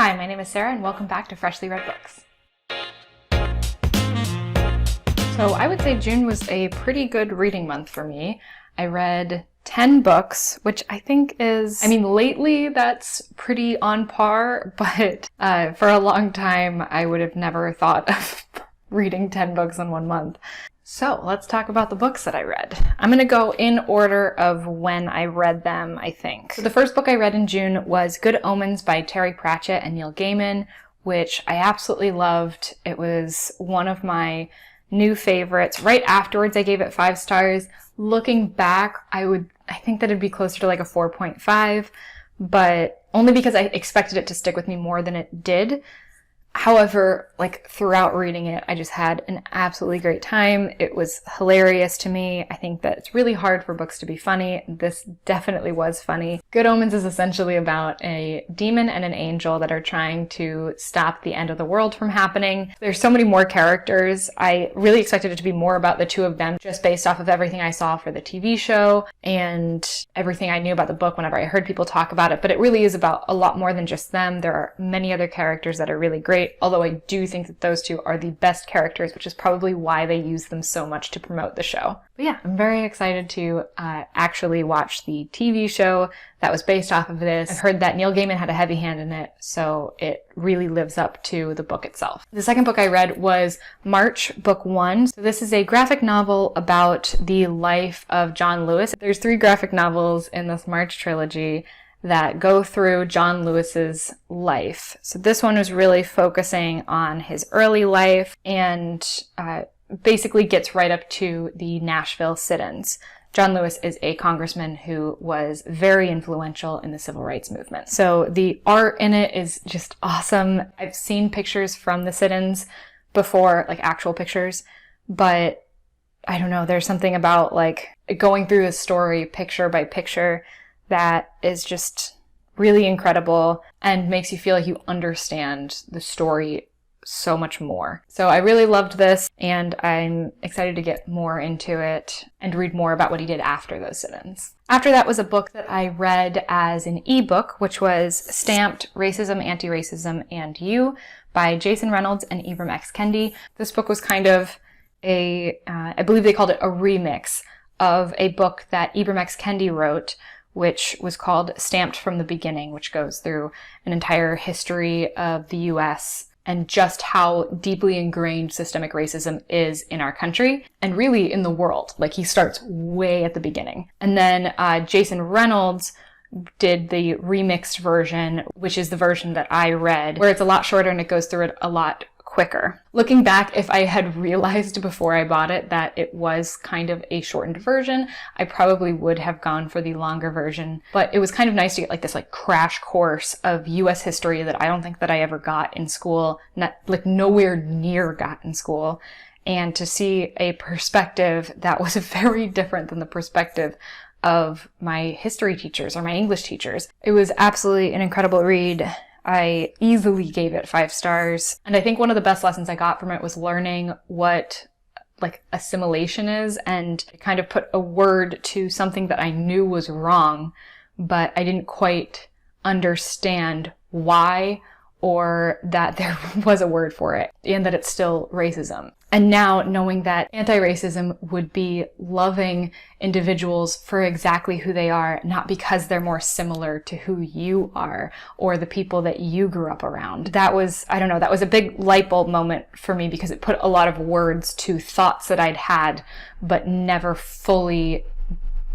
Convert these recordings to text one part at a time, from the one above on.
Hi, my name is Sarah and welcome back to Freshly Read Books. So I would say June was a pretty good reading month for me. I read 10 books, which I think is, lately that's pretty on par, but for a long time I would have never thought of reading 10 books in 1 month. So let's talk about the books that I read. I'm going to go in order of when I read them, I think. So the first book I read in June was Good Omens by Terry Pratchett and Neil Gaiman, which I absolutely loved. It was one of my new favorites. Right afterwards, I gave it 5 stars. Looking back, I think that it'd be closer to like a 4.5, but only because I expected it to stick with me more than it did. However, throughout reading it, I just had an absolutely great time. It was hilarious to me. I think that it's really hard for books to be funny. This definitely was funny. Good Omens is essentially about a demon and an angel that are trying to stop the end of the world from happening. There's so many more characters. I really expected it to be more about the two of them, just based off of everything I saw for the TV show and everything I knew about the book whenever I heard people talk about it. But it really is about a lot more than just them. There are many other characters that are really great. Although I do think that those two are the best characters, which is probably why they use them so much to promote the show. But yeah, I'm very excited to actually watch the TV show that was based off of this. I've heard that Neil Gaiman had a heavy hand in it, so it really lives up to the book itself. The second book I read was March, Book 1. So this is a graphic novel about the life of John Lewis. There's 3 graphic novels in this March trilogy that go through John Lewis's life. So this one was really focusing on his early life and basically gets right up to the Nashville sit-ins. John Lewis is a congressman who was very influential in the civil rights movement. So the art in it is just awesome. I've seen pictures from the sit-ins before, actual pictures, but I don't know, there's something about going through the story picture by picture that is just really incredible and makes you feel like you understand the story so much more. So I really loved this, and I'm excited to get more into it and read more about what he did after those sit-ins. After that was a book that I read as an ebook, which was Stamped: Racism, Antiracism, and You by Jason Reynolds and Ibram X. Kendi. This book was kind of I believe they called it a remix of a book that Ibram X. Kendi wrote, which was called Stamped from the Beginning, which goes through an entire history of the U.S. and just how deeply ingrained systemic racism is in our country and really in the world. He starts way at the beginning. And then Jason Reynolds did the remixed version, which is the version that I read, where it's a lot shorter and it goes through it a lot quicker. Looking back, if I had realized before I bought it that it was kind of a shortened version, I probably would have gone for the longer version. But it was kind of nice to get this crash course of US history that I don't think that I ever got in school, nowhere near got in school, and to see a perspective that was very different than the perspective of my history teachers or my English teachers. It was absolutely an incredible read. I easily gave it 5 stars. And I think one of the best lessons I got from it was learning what assimilation is, and it kind of put a word to something that I knew was wrong, but I didn't quite understand why or that there was a word for it and that it's still racism. And now knowing that anti-racism would be loving individuals for exactly who they are, not because they're more similar to who you are or the people that you grew up around. That was a big light bulb moment for me because it put a lot of words to thoughts that I'd had but never fully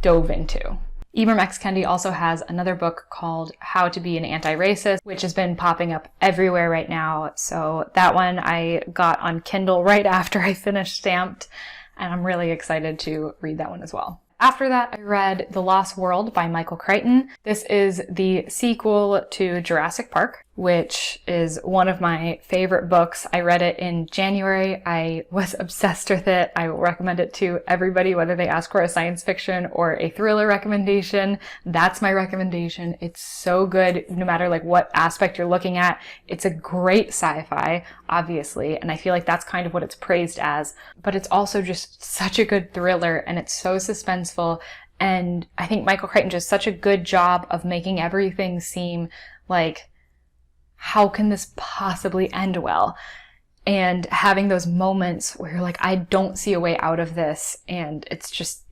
dove into. Ibram X. Kendi also has another book called How to Be an Antiracist, which has been popping up everywhere right now. So that one I got on Kindle right after I finished Stamped, and I'm really excited to read that one as well. After that, I read The Lost World by Michael Crichton. This is the sequel to Jurassic Park, which is one of my favorite books. I read it in January. I was obsessed with it. I recommend it to everybody, whether they ask for a science fiction or a thriller recommendation. That's my recommendation. It's so good, no matter what aspect you're looking at. It's a great sci-fi, obviously, and I feel like that's kind of what it's praised as, but it's also just such a good thriller, and it's so suspenseful. And I think Michael Crichton does such a good job of making everything seem how can this possibly end well? And having those moments where you're like, I don't see a way out of this. And it's just,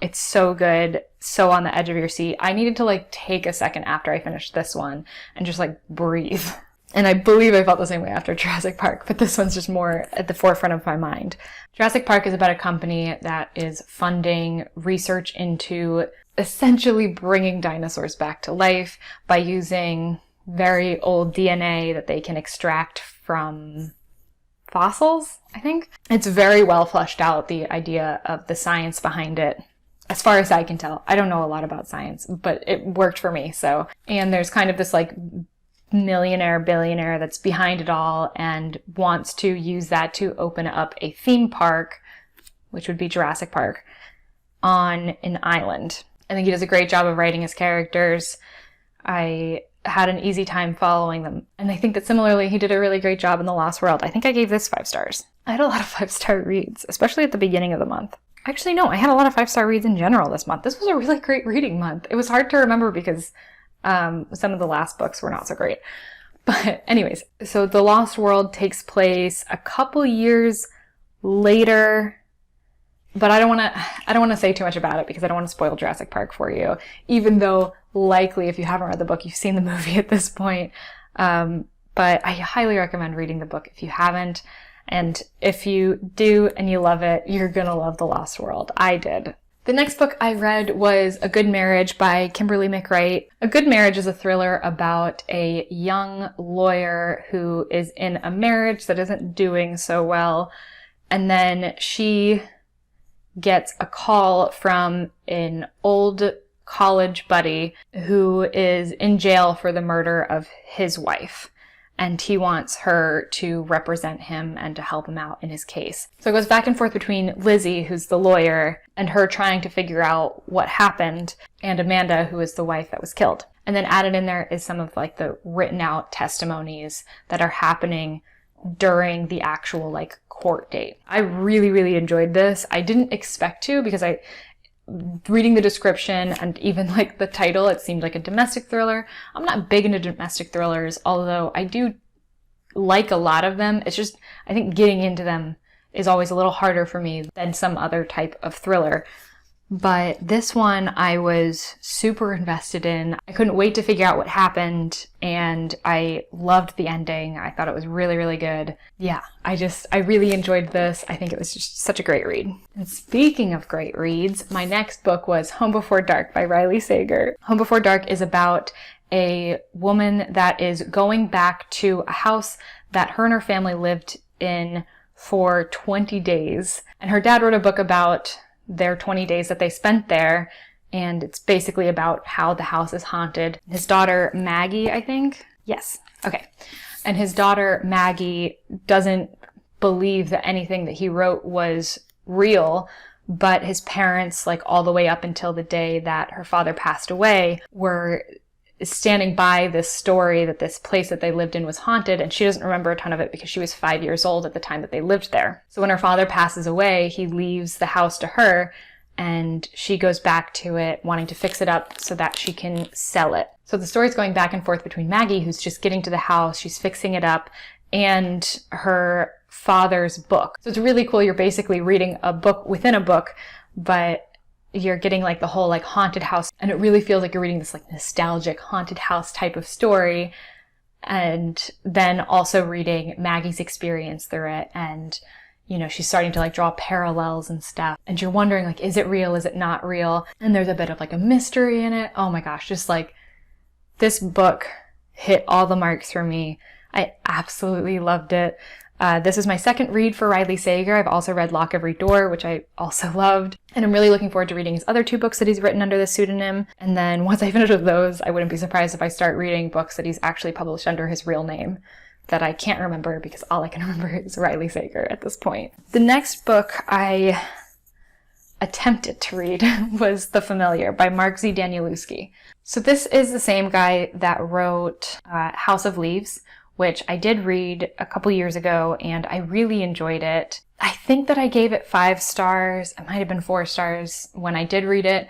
it's so good. So on the edge of your seat. I needed to like take a second after I finished this one and just like breathe. And I believe I felt the same way after Jurassic Park, but this one's just more at the forefront of my mind. Jurassic Park is about a company that is funding research into essentially bringing dinosaurs back to life by using very old DNA that they can extract from fossils, I think. It's very well fleshed out, the idea of the science behind it. As far as I can tell. I don't know a lot about science, but it worked for me, so. And there's kind of this like millionaire, billionaire that's behind it all and wants to use that to open up a theme park, which would be Jurassic Park, on an island. I think he does a great job of writing his characters. I had an easy time following them. And I think that similarly, he did a really great job in The Lost World. I think I gave this 5 stars. I had a lot of 5-star reads, especially at the beginning of the month. Actually, no, I had a lot of 5-star reads in general this month. This was a really great reading month. It was hard to remember because some of the last books were not so great. But anyways, so The Lost World takes place a couple years later, but I don't want to say too much about it because I don't want to spoil Jurassic Park for you, even though likely if you haven't read the book, you've seen the movie at this point. But I highly recommend reading the book if you haven't. And if you do and you love it, you're gonna love The Lost World. I did. The next book I read was A Good Marriage by Kimberly McCreight. A Good Marriage is a thriller about a young lawyer who is in a marriage that isn't doing so well. And then she gets a call from an old college buddy who is in jail for the murder of his wife. And he wants her to represent him and to help him out in his case. So it goes back and forth between Lizzie, who's the lawyer, and her trying to figure out what happened, and Amanda, who is the wife that was killed. And then added in there is some of like the written out testimonies that are happening during the actual like court date. I really, really enjoyed this. I didn't expect to because reading the description and even like the title, it seemed like a domestic thriller. I'm not big into domestic thrillers, although I do like a lot of them. It's just, I think getting into them is always a little harder for me than some other type of thriller. But this one I was super invested in. I couldn't wait to figure out what happened, and I loved the ending. I thought it was really, really good. Yeah, I really enjoyed this. I think it was just such a great read. And speaking of great reads, my next book was Home Before Dark by Riley Sager. Home Before Dark is about a woman that is going back to a house that her and her family lived in for 20 days. And her dad wrote a book about their 20 days that they spent there, and it's basically about how the house is haunted. His daughter Maggie, I think? Yes. Okay. And his daughter Maggie doesn't believe that anything that he wrote was real, but his parents, like all the way up until the day that her father passed away, were standing by this story that this place that they lived in was haunted, and she doesn't remember a ton of it because she was 5 years old at the time that they lived there. So when her father passes away, he leaves the house to her, and she goes back to it wanting to fix it up so that she can sell it. So the story's going back and forth between Maggie, who's just getting to the house, she's fixing it up, and her father's book. So it's really cool. You're basically reading a book within a book, but you're getting like the whole like haunted house, and it really feels like you're reading this like nostalgic haunted house type of story, and then also reading Maggie's experience through it, and you know, she's starting to like draw parallels and stuff, and you're wondering like, is it real, is it not real? And there's a bit of like a mystery in it. Oh my gosh, just like this book hit all the marks for me. I absolutely loved it. This is my second read for Riley Sager. I've also read Lock Every Door, which I also loved. And I'm really looking forward to reading his other 2 books that he's written under this pseudonym. And then once I finish with those, I wouldn't be surprised if I start reading books that he's actually published under his real name that I can't remember because all I can remember is Riley Sager at this point. The next book I attempted to read was The Familiar by Mark Z. Danielewski. So this is the same guy that wrote House of Leaves, which I did read a couple years ago, and I really enjoyed it. I think that I gave it 5 stars. It might have been 4 stars when I did read it.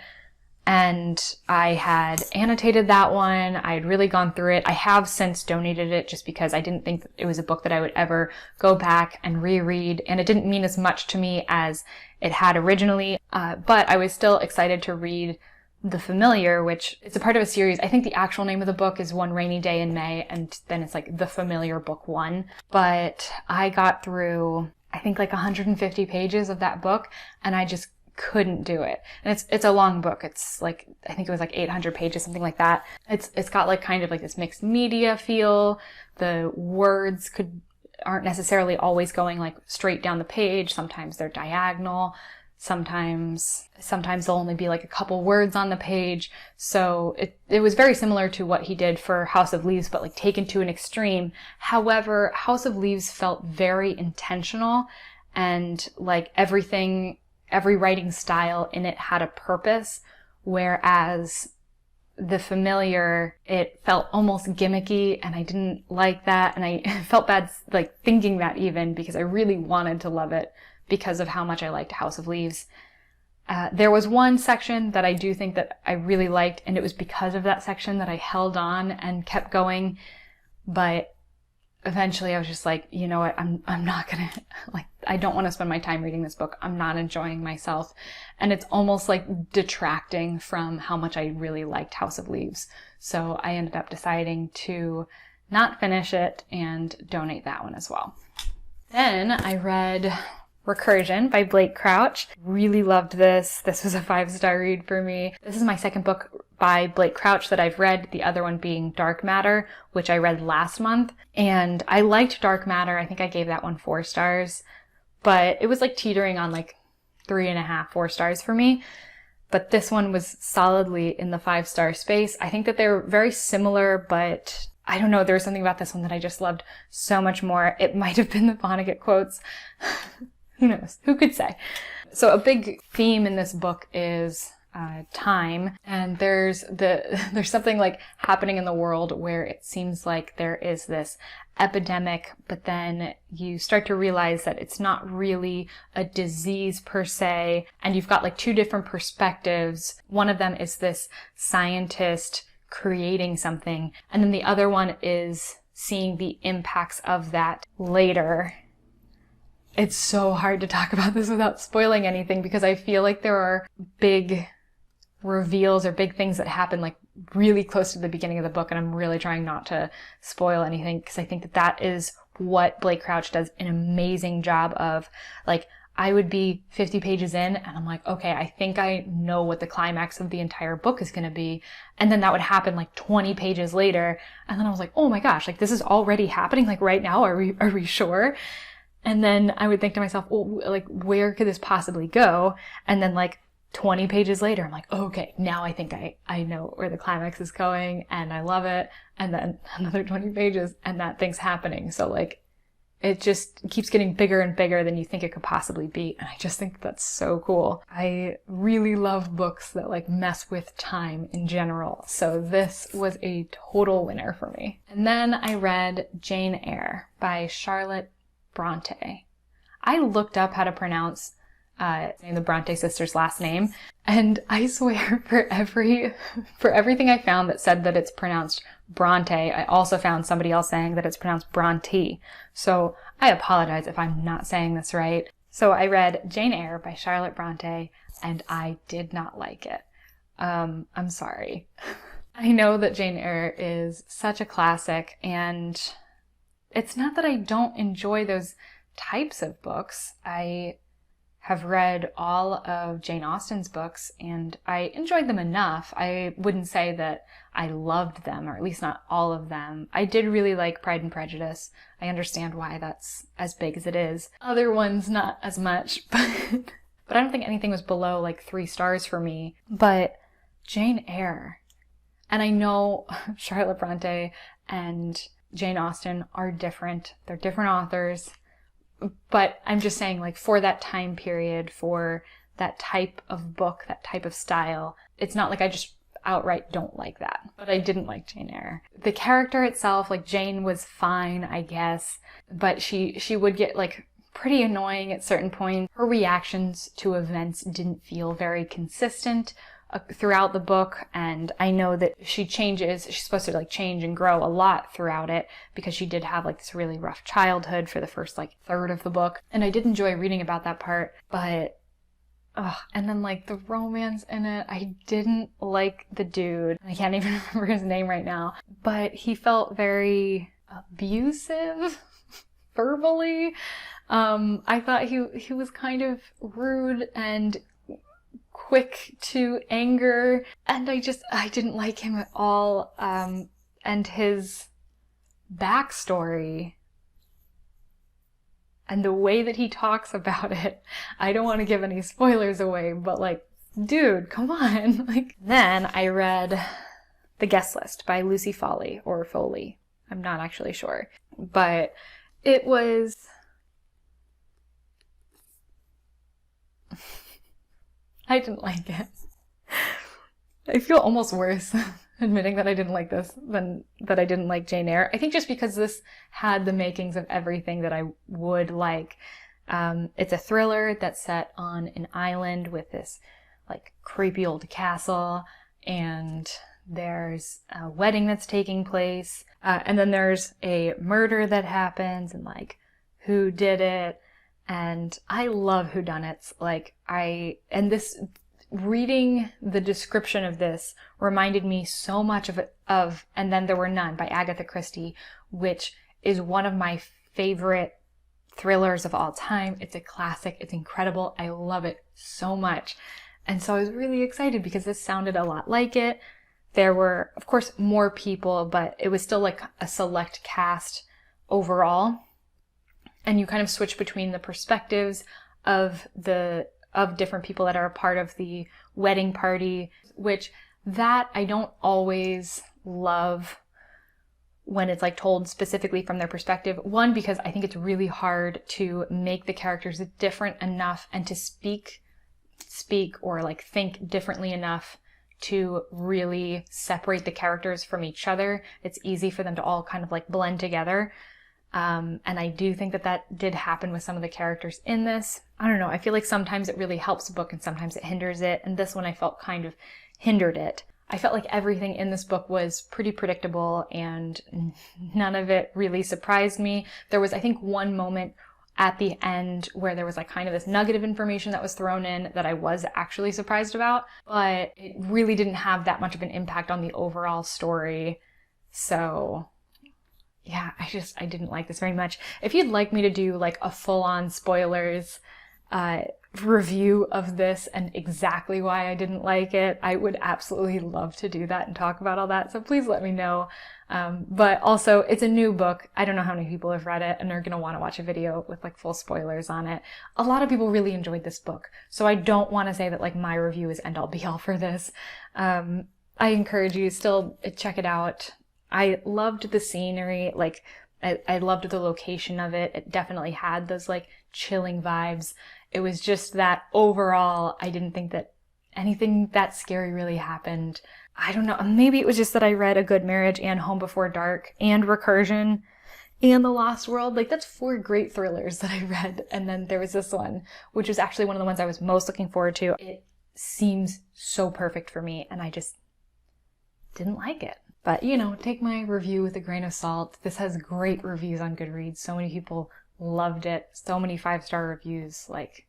and I had annotated that one. I had really gone through it. I have since donated it just because I didn't think it was a book that I would ever go back and reread, and it didn't mean as much to me as it had originally, but I was still excited to read The Familiar, which is a part of a series. I think the actual name of the book is One Rainy Day in May, and then it's like The Familiar Book 1. But I got through, I think, like 150 pages of that book, and I just couldn't do it. And it's a long book. It's like, I think it was like 800 pages, something like that. It's got like kind of like this mixed media feel. The words aren't necessarily always going like straight down the page. Sometimes they're diagonal. Sometimes there'll only be like a couple words on the page. So it was very similar to what he did for House of Leaves, but like taken to an extreme. However, House of Leaves felt very intentional, and like every writing style in it had a purpose, whereas The Familiar, it felt almost gimmicky, and I didn't like that, and I felt bad like thinking that even, because I really wanted to love it because of how much I liked House of Leaves. There was one section that I do think that I really liked, and it was because of that section that I held on and kept going, but eventually I was just like, you know what, I'm not gonna, like, I don't want to spend my time reading this book. I'm not enjoying myself. And it's almost like detracting from how much I really liked House of Leaves. So I ended up deciding to not finish it and donate that one as well. Then I read Recursion by Blake Crouch. Really loved this. This was a 5-star read for me. This is my second book by Blake Crouch that I've read, the other one being Dark Matter, which I read last month. And I liked Dark Matter. I think I gave that one 4 stars, but it was like teetering on like 3.5, 4 stars for me. But this one was solidly in the 5-star space. I think that they're very similar, but I don't know, there was something about this one that I just loved so much more. It might have been the Vonnegut quotes. Who knows? Who could say? So a big theme in this book is time, and there's something like happening in the world where it seems like there is this epidemic, but then you start to realize that it's not really a disease per se, and you've got like 2 different perspectives. One of them is this scientist creating something, and then the other one is seeing the impacts of that later. It's so hard to talk about this without spoiling anything, because I feel like there are big reveals or big things that happen like really close to the beginning of the book, and I'm really trying not to spoil anything, because I think that that is what Blake Crouch does an amazing job of. Like, I would be 50 pages in and I'm like, okay, I think I know what the climax of the entire book is going to be. And then that would happen like 20 pages later. And then I was like, oh my gosh, like this is already happening like right now. Are we sure? And then I would think to myself, well, like, where could this possibly go? And then like 20 pages later, I'm like, oh, okay, now I think I know where the climax is going, and I love it. And then another 20 pages and that thing's happening. So like, it just keeps getting bigger and bigger than you think it could possibly be. And I just think that's so cool. I really love books that like mess with time in general. So this was a total winner for me. And then I read Jane Eyre by Charlotte Bronte. I looked up how to pronounce the Bronte sisters' last name, and I swear for everything I found that said that it's pronounced Bronte, I also found somebody else saying that it's pronounced Bronte. So I apologize if I'm not saying this right. So I read Jane Eyre by Charlotte Bronte, and I did not like it. I'm sorry. I know that Jane Eyre is such a classic, and it's not that I don't enjoy those types of books. I have read all of Jane Austen's books, and I enjoyed them enough. I wouldn't say that I loved them, or at least not all of them. I did really like Pride and Prejudice. I understand why that's as big as it is. Other ones, not as much, but I don't think anything was below like 3 stars for me. But Jane Eyre, and I know Charlotte Bronte and Jane Austen are different. They're different authors. But I'm just saying, like, for that time period, for that type of book, that type of style, it's not like I just outright don't like that. But I didn't like Jane Eyre. The character itself, like, Jane was fine, I guess, but she would get, like, pretty annoying at certain points. Her reactions to events didn't feel very consistent throughout the book, and I know that she changes. She's supposed to like change and grow a lot throughout it because she did have like this really rough childhood for the first like third of the book, and I did enjoy reading about that part. But and then like the romance in it, I didn't like the dude. I can't even remember his name right now, but he felt very abusive verbally. I thought he was kind of rude and quick to anger, and I didn't like him at all. And his backstory and the way that he talks about it, I don't want to give any spoilers away, but like, dude, come on. Like, then I read The Guest List by Lucy Foley, or Foley. I'm not actually sure, but it was I didn't like it. I feel almost worse admitting that I didn't like this than that I didn't like Jane Eyre. I think just because this had the makings of everything that I would like. It's a thriller that's set on an island with this like creepy old castle, and there's a wedding that's taking place, and then there's a murder that happens, and like who did it. And I love whodunits. Reading the description of this reminded me so much of And Then There Were None by Agatha Christie, which is one of my favorite thrillers of all time. It's a classic. It's incredible. I love it so much. And so I was really excited because this sounded a lot like it. There were, of course, more people, but it was still like a select cast overall. And you kind of switch between the perspectives of different people that are a part of the wedding party, which that I don't always love when it's like told specifically from their perspective. One, because I think it's really hard to make the characters different enough and to speak or like think differently enough to really separate the characters from each other. It's easy for them to all kind of like blend together. And I do think that did happen with some of the characters in this. I don't know. I feel like sometimes it really helps the book and sometimes it hinders it. And this one I felt kind of hindered it. I felt like everything in this book was pretty predictable and none of it really surprised me. There was, I think, one moment at the end where there was like kind of this nugget of information that was thrown in that I was actually surprised about, but it really didn't have that much of an impact on the overall story. So yeah, I didn't like this very much. If you'd like me to do like a full-on spoilers review of this and exactly why I didn't like it, I would absolutely love to do that and talk about all that. So please let me know. But also, it's a new book. I don't know how many people have read it and are going to want to watch a video with like full spoilers on it. A lot of people really enjoyed this book. So I don't want to say that like my review is end all be all for this. I encourage you to still check it out. I loved the scenery, like, I loved the location of it. It definitely had those, like, chilling vibes. It was just that overall, I didn't think that anything that scary really happened. I don't know, maybe it was just that I read A Good Marriage and Home Before Dark and Recursion and The Lost World. Like, that's 4 great thrillers that I read. And then there was this one, which was actually one of the ones I was most looking forward to. It seems so perfect for me, and I just didn't like it. But, you know, take my review with a grain of salt. This has great reviews on Goodreads. So many people loved it. So many 5-star reviews. Like,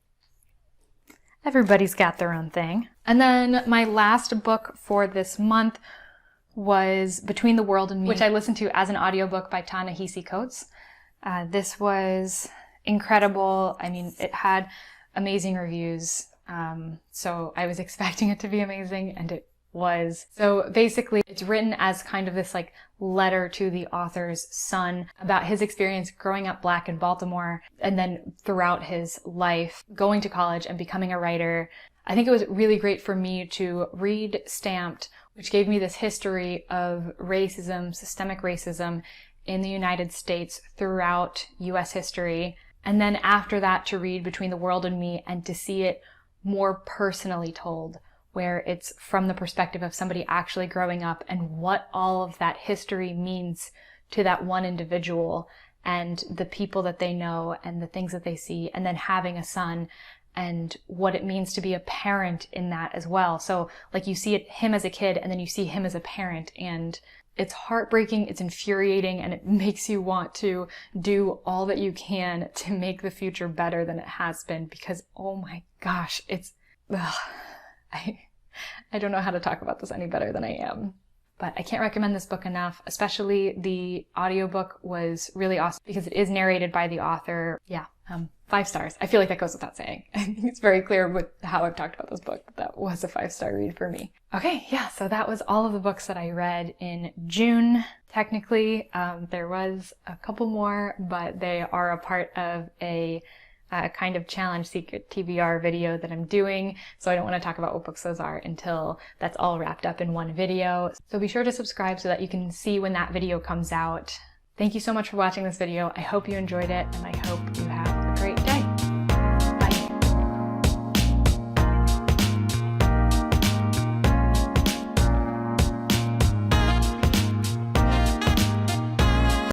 everybody's got their own thing. And then my last book for this month was Between the World and Me, which I listened to as an audiobook by Ta-Nehisi Coates. This was incredible. I mean, it had amazing reviews. So I was expecting it to be amazing, and it was. So basically it's written as kind of this like letter to the author's son about his experience growing up Black in Baltimore and then throughout his life going to college and becoming a writer. I think it was really great for me to read Stamped, which gave me this history of racism, systemic racism in the United States throughout US history. And then after that to read Between the World and Me and to see it more personally told, where it's from the perspective of somebody actually growing up and what all of that history means to that one individual and the people that they know and the things that they see, and then having a son and what it means to be a parent in that as well. So like you see him as a kid and then you see him as a parent, and it's heartbreaking, it's infuriating, and it makes you want to do all that you can to make the future better than it has been, because oh my gosh, it's, I don't know how to talk about this any better than I am. But I can't recommend this book enough, especially the audiobook was really awesome because it is narrated by the author. Yeah, 5 stars. I feel like that goes without saying. I think it's very clear with how I've talked about this book that was a 5-star read for me. Okay, yeah, so that was all of the books that I read in June. Technically, there was a couple more, but they are a part of a kind of challenge secret TBR video that I'm doing, so I don't want to talk about what books those are until that's all wrapped up in one video. So be sure to subscribe so that you can see when that video comes out. Thank you so much for watching this video. I hope you enjoyed it, and I hope you have